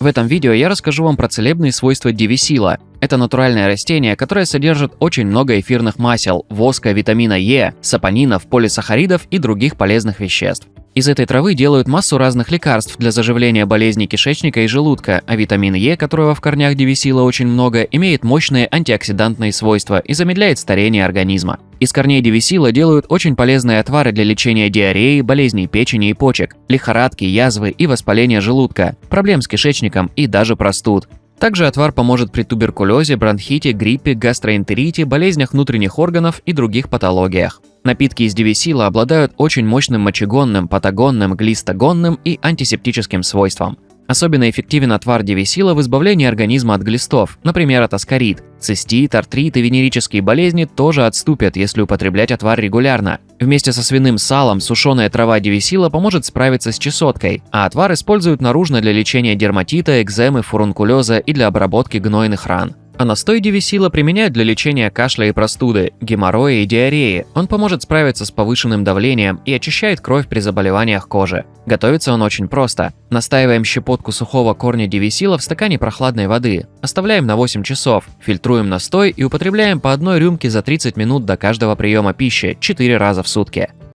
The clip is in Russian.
В этом видео я расскажу вам про целебные свойства дивисила. Это натуральное растение, которое содержит очень много эфирных масел, воска, витамина Е, сапонинов, полисахаридов и других полезных веществ. Из этой травы делают массу разных лекарств для заживления болезней кишечника и желудка, а витамин Е, которого в корнях дивисила очень много, имеет мощные антиоксидантные свойства и замедляет старение организма. Из корней дивисила делают очень полезные отвары для лечения диареи, болезней печени и почек, лихорадки, язвы и воспаления желудка, проблем с кишечником и даже простуд. Также отвар поможет при туберкулезе, бронхите, гриппе, гастроэнтерите, болезнях внутренних органов и других патологиях. Напитки из дивисила обладают очень мощным мочегонным, патагонным, глистогонным и антисептическим свойством. Особенно эффективен отвар дивисила в избавлении организма от глистов, например, от аскарид. Цистит, артрит и венерические болезни тоже отступят, если употреблять отвар регулярно. Вместе со свиным салом сушеная трава дивисила поможет справиться с чесоткой, а отвар используют наружно для лечения дерматита, экземы, фурункулеза и для обработки гнойных ран. А настой дивисила применяют для лечения кашля и простуды, геморроя и диареи. Он поможет справиться с повышенным давлением и очищает кровь при заболеваниях кожи. Готовится он очень просто. Настаиваем щепотку сухого корня дивисила в стакане прохладной воды. Оставляем на 8 часов, фильтруем настой и употребляем по одной рюмке за 30 минут до каждого приема пищи 4 раза в сутки.